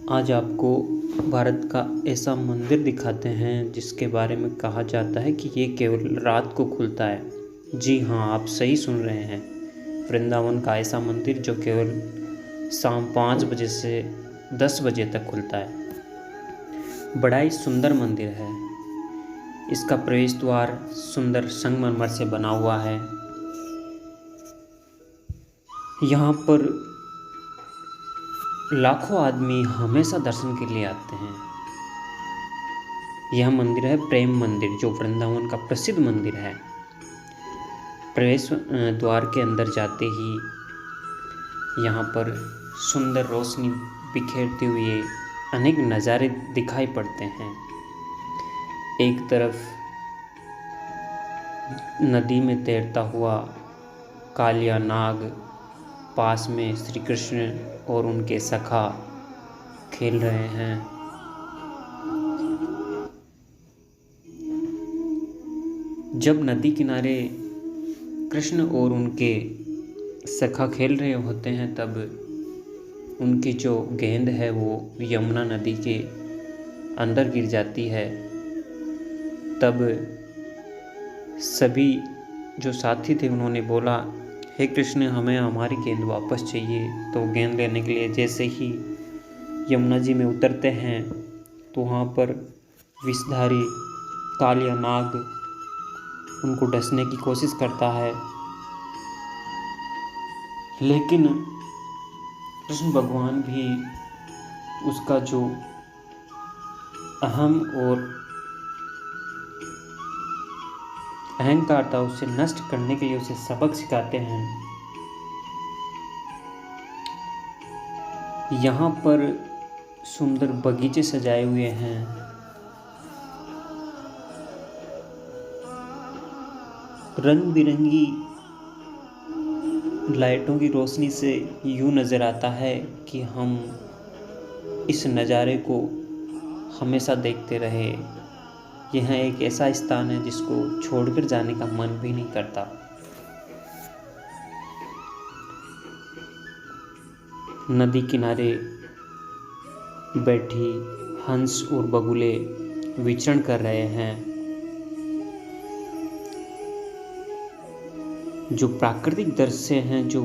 आज आपको भारत का ऐसा मंदिर दिखाते हैं जिसके बारे में कहा जाता है कि ये केवल रात को खुलता है। जी हाँ, आप सही सुन रहे हैं। वृंदावन का ऐसा मंदिर जो केवल शाम 5 बजे से 10 बजे तक खुलता है। बड़ा ही सुंदर मंदिर है। इसका प्रवेश द्वार सुंदर संगमरमर से बना हुआ है। यहाँ पर लाखों आदमी हमेशा दर्शन के लिए आते हैं। यह मंदिर है प्रेम मंदिर, जो वृंदावन का प्रसिद्ध मंदिर है। प्रवेश द्वार के अंदर जाते ही यहाँ पर सुंदर रोशनी बिखेरते हुए अनेक नज़ारे दिखाई पड़ते हैं। एक तरफ नदी में तैरता हुआ कालिया नाग, पास में श्री कृष्ण और उनके सखा खेल रहे हैं। जब नदी किनारे कृष्ण और उनके सखा खेल रहे होते हैं तब उनकी जो गेंद है वो यमुना नदी के अंदर गिर जाती है। तब सभी जो साथी थे उन्होंने बोला, हे कृष्ण, हमें हमारी गेंद वापस चाहिए। तो गेंद लेने के लिए जैसे ही यमुना जी में उतरते हैं तो वहाँ पर विषधारी कालिया नाग उनको डसने की कोशिश करता है, लेकिन कृष्ण भगवान भी उसका जो अहम और अहंकार था उसे नष्ट करने के लिए उसे सबक सिखाते हैं। यहाँ पर सुंदर बगीचे सजाए हुए हैं। रंग बिरंगी लाइटों की रोशनी से यूं नज़र आता है कि हम इस नज़ारे को हमेशा देखते रहे। यह एक ऐसा स्थान है जिसको छोड़कर जाने का मन भी नहीं करता। नदी किनारे बैठी हंस और बगुले विचरण कर रहे हैं। जो प्राकृतिक दृश्य हैं जो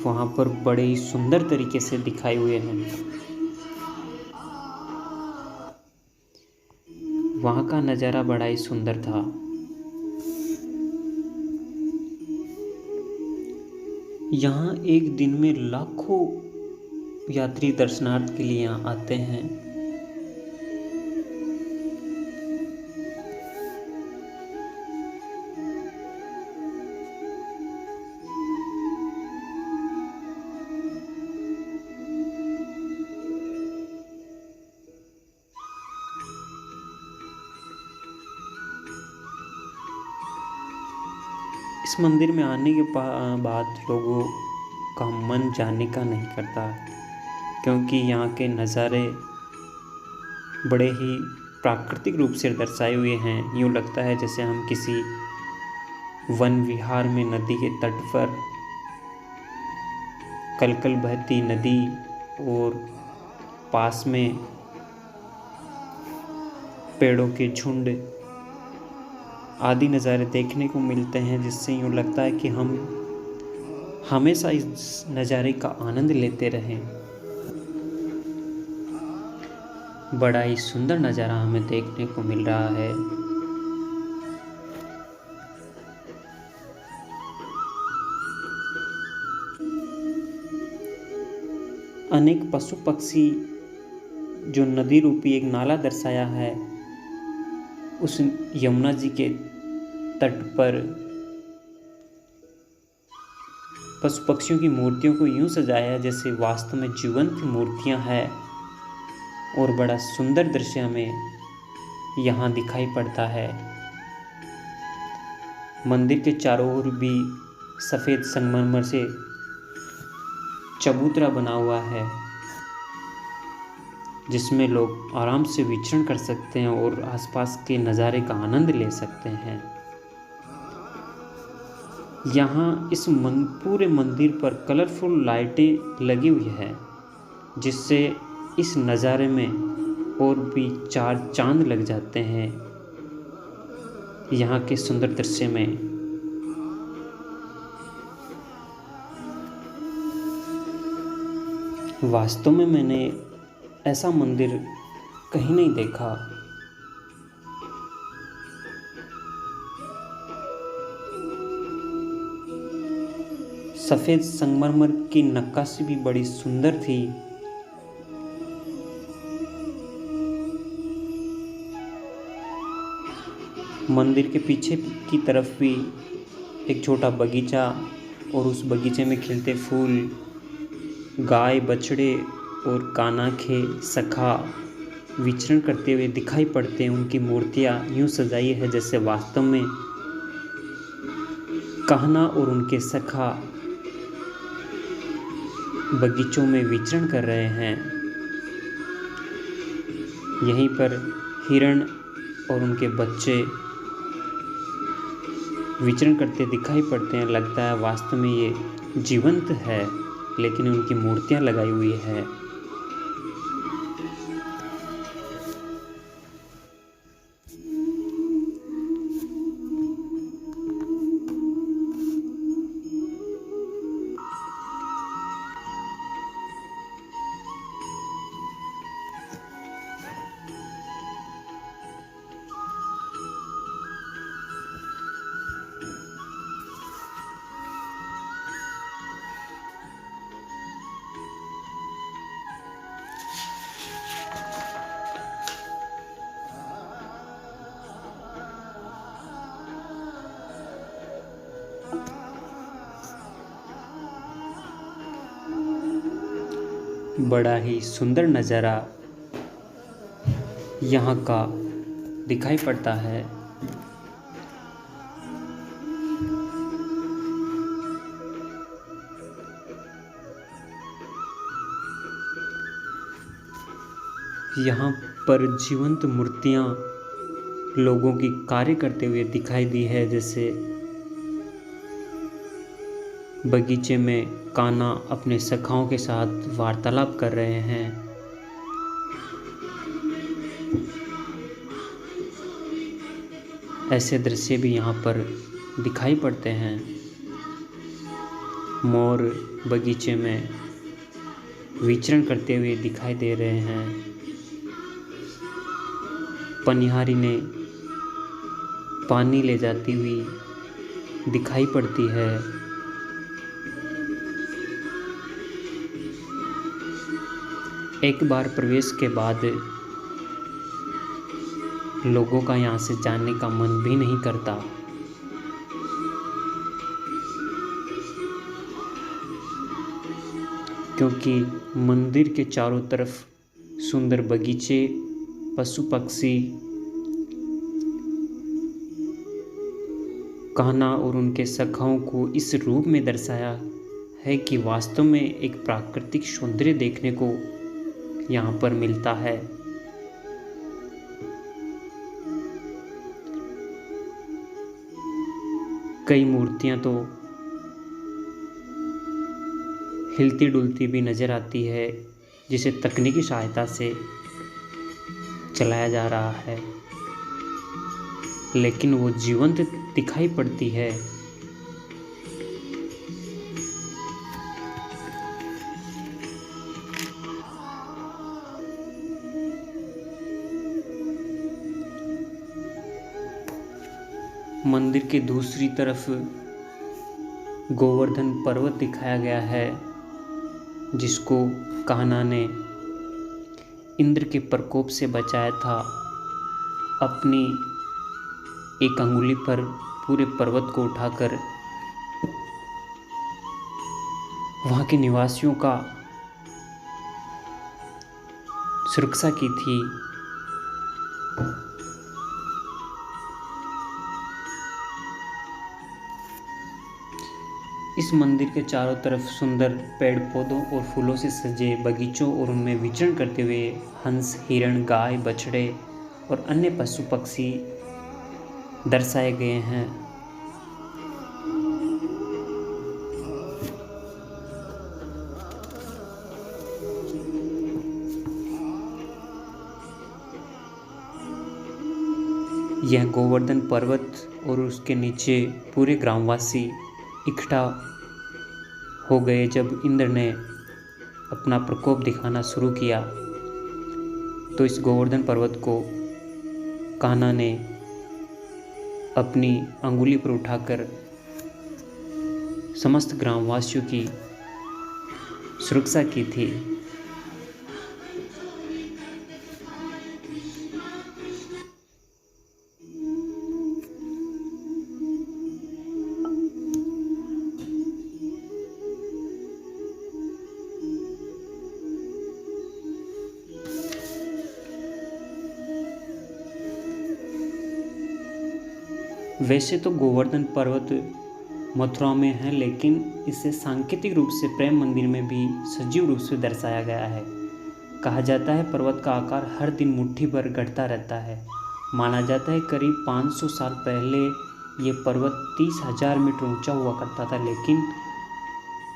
वहाँ पर बड़े ही सुंदर तरीके से दिखाए हुए हैं। वहाँ का नज़ारा बड़ा ही सुंदर था। यहाँ एक दिन में लाखों यात्री दर्शनार्थ के लिए यहाँ आते हैं। इस मंदिर में आने के बाद लोगों का मन जाने का नहीं करता, क्योंकि यहाँ के नज़ारे बड़े ही प्राकृतिक रूप से दर्शाए हुए हैं। यूँ लगता है जैसे हम किसी वन विहार में नदी के तट पर कलकल बहती नदी और पास में पेड़ों के झुंड आदि नज़ारे देखने को मिलते हैं, जिससे यूँ लगता है कि हम हमेशा इस नज़ारे का आनंद लेते रहें। बड़ा ही सुंदर नज़ारा हमें देखने को मिल रहा है। अनेक पशु पक्षी जो नदी रूपी एक नाला दर्शाया है, उस यमुना जी के तट पर पशु पक्षियों की मूर्तियों को यूं सजाया है जैसे वास्तव में जीवंत मूर्तियां हैं, और बड़ा सुंदर दृश्य हमें यहाँ दिखाई पड़ता है। मंदिर के चारों ओर भी सफ़ेद संगमरमर से चबूतरा बना हुआ है, जिसमें लोग आराम से विचरण कर सकते हैं और आसपास के नज़ारे का आनंद ले सकते हैं। यहाँ इस पूरे मंदिर पर कलरफुल लाइटें लगी हुई है, जिससे इस नज़ारे में और भी चार चांद लग जाते हैं यहाँ के सुंदर दृश्य में। वास्तव में मैंने ऐसा मंदिर कहीं नहीं देखा। सफ़ेद संगमरमर की नक्काशी भी बड़ी सुंदर थी। मंदिर के पीछे की तरफ भी एक छोटा बगीचा और उस बगीचे में खिलते फूल, गाय बछड़े और कानाखे सखा विचरण करते हुए दिखाई पड़ते हैं। उनकी मूर्तियाँ यूँ सजाई है जैसे वास्तव में कान्हा और उनके सखा बगीचों में विचरण कर रहे हैं। यहीं पर हिरण और उनके बच्चे विचरण करते दिखाई पड़ते हैं। लगता है वास्तव में ये जीवंत है, लेकिन उनकी मूर्तियां लगाई हुई है। बड़ा ही सुंदर नज़ारा यहाँ का दिखाई पड़ता है। यहाँ पर जीवंत मूर्तियाँ लोगों की कार्य करते हुए दिखाई दी है। जैसे बगीचे में कान्हा अपने सखाओं के साथ वार्तालाप कर रहे हैं। ऐसे दृश्य भी यहाँ पर दिखाई पड़ते हैं। मोर बगीचे में विचरण करते हुए दिखाई दे रहे हैं। पनिहारी ने पानी ले जाती हुई दिखाई पड़ती है। एक बार प्रवेश के बाद लोगों का यहाँ से जाने का मन भी नहीं करता। क्योंकि मंदिर के चारों तरफ सुंदर बगीचे, पशु पक्षी, कान्हा और उनके सखाओं को इस रूप में दर्शाया है कि वास्तव में एक प्राकृतिक सौंदर्य देखने को यहाँ पर मिलता है। कई मूर्तियाँ तो हिलती डुलती भी नजर आती है, जिसे तकनीकी सहायता से चलाया जा रहा है, लेकिन वो जीवंत दिखाई पड़ती है। मंदिर के दूसरी तरफ गोवर्धन पर्वत दिखाया गया है, जिसको कान्हा ने इंद्र के प्रकोप से बचाया था। अपनी एक अंगुली पर पूरे पर्वत को उठाकर वहाँ के निवासियों का सुरक्षा की थी। इस मंदिर के चारों तरफ सुंदर पेड़ पौधों और फूलों से सजे बगीचों और उनमें विचरण करते हुए हंस, हिरण, गाय, बछड़े और अन्य पशु पक्षी दर्शाए गए हैं। यह गोवर्धन पर्वत और उसके नीचे पूरे ग्रामवासी इकट्ठा हो गए जब इंद्र ने अपना प्रकोप दिखाना शुरू किया। तो इस गोवर्धन पर्वत को कान्हा ने अपनी अंगुली पर उठाकर समस्त ग्रामवासियों की सुरक्षा की थी। वैसे तो गोवर्धन पर्वत मथुरा में है, लेकिन इसे सांकेतिक रूप से प्रेम मंदिर में भी सजीव रूप से दर्शाया गया है। कहा जाता है पर्वत का आकार हर दिन मुट्ठी भर घटता रहता है। माना जाता है करीब 500 साल पहले ये पर्वत 30,000 मीटर ऊंचा हुआ करता था, लेकिन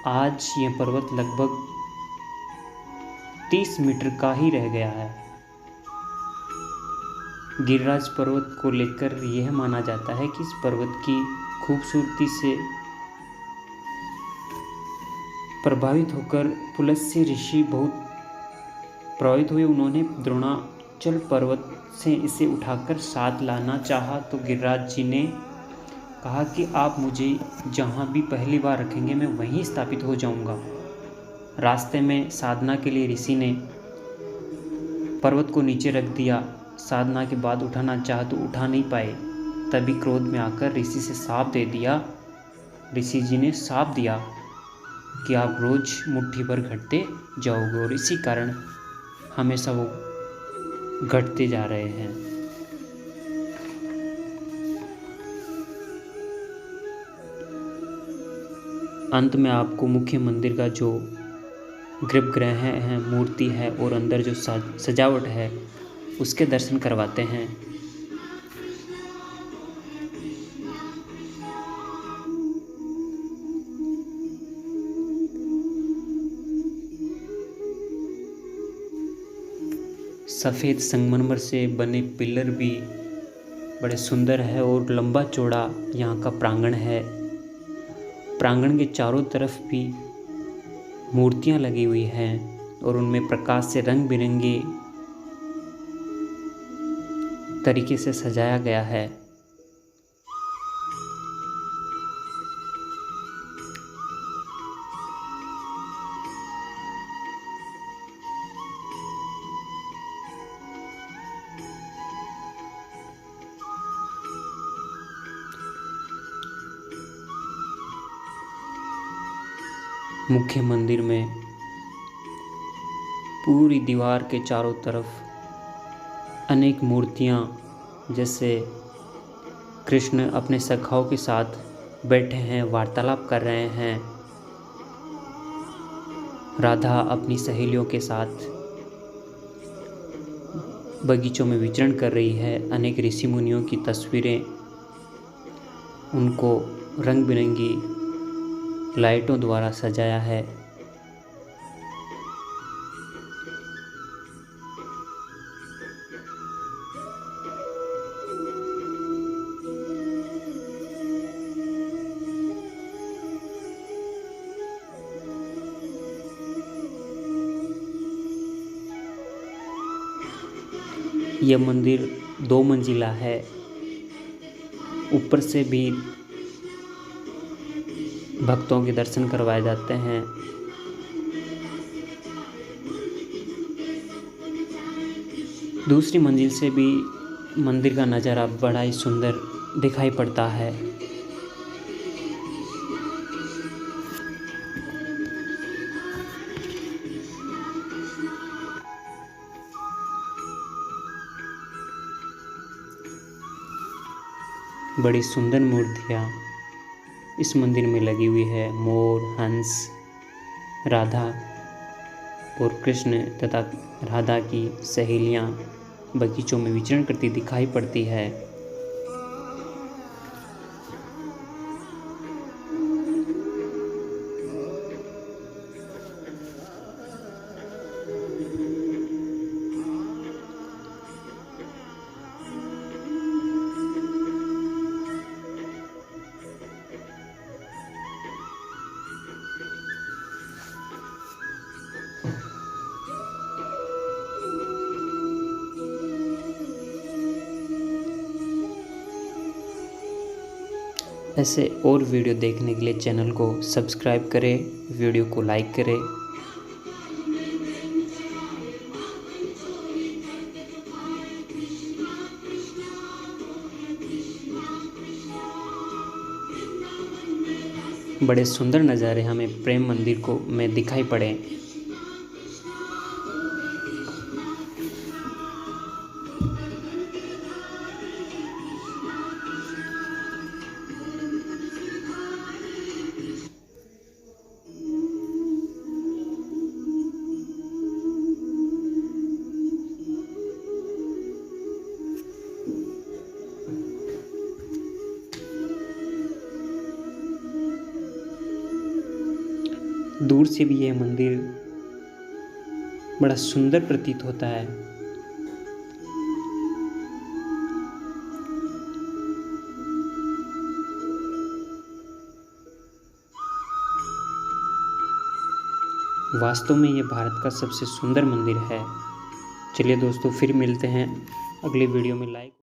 आज ये पर्वत लगभग 30 मीटर का ही रह गया है। गिरिराज पर्वत को लेकर यह माना जाता है कि इस पर्वत की खूबसूरती से प्रभावित होकर पुलस्त्य ऋषि बहुत प्रभावित हुए। उन्होंने द्रोणाचल पर्वत से इसे उठाकर साथ लाना चाहा, तो गिरिराज जी ने कहा कि आप मुझे जहाँ भी पहली बार रखेंगे मैं वहीं स्थापित हो जाऊंगा। रास्ते में साधना के लिए ऋषि ने पर्वत को नीचे रख दिया। साधना के बाद उठाना चाहा तो उठा नहीं पाए। तभी क्रोध में आकर ऋषि से शाप दे दिया। ऋषि जी ने शाप दिया कि आप रोज मुट्ठी भर घटते जाओगे, और इसी कारण हमेशा वो घटते जा रहे हैं। अंत में आपको मुख्य मंदिर का जो गर्भगृह है, मूर्ति है और अंदर जो सजावट है उसके दर्शन करवाते हैं। सफ़ेद संगमरमर से बने पिलर भी बड़े सुंदर है और लंबा चौड़ा यहाँ का प्रांगण है। प्रांगण के चारों तरफ भी मूर्तियाँ लगी हुई हैं और उनमें प्रकाश से रंग बिरंगे तरीके से सजाया गया है। मुख्य मंदिर में पूरी दीवार के चारों तरफ अनेक मूर्तियाँ, जैसे कृष्ण अपने सखाओं के साथ बैठे हैं, वार्तालाप कर रहे हैं, राधा अपनी सहेलियों के साथ बगीचों में विचरण कर रही है, अनेक ऋषि मुनियों की तस्वीरें उनको रंग बिरंगी लाइटों द्वारा सजाया है। यह मंदिर 2 मंजिला है। ऊपर से भी भक्तों के दर्शन करवाए जाते हैं। दूसरी मंजिल से भी मंदिर का नज़ारा बड़ा ही सुंदर दिखाई पड़ता है। बड़ी सुंदर मूर्तियाँ इस मंदिर में लगी हुई है। मोर, हंस, राधा और कृष्ण तथा राधा की सहेलियाँ बगीचों में विचरण करती दिखाई पड़ती है। ऐसे और वीडियो देखने के लिए चैनल को सब्सक्राइब करें, वीडियो को लाइक करें। बड़े सुंदर नज़ारे हमें प्रेम मंदिर को में दिखाई पड़े। दूर से भी यह मंदिर बड़ा सुंदर प्रतीत होता है। वास्तव में ये भारत का सबसे सुंदर मंदिर है। चलिए दोस्तों, फिर मिलते हैं अगले वीडियो में। लाइक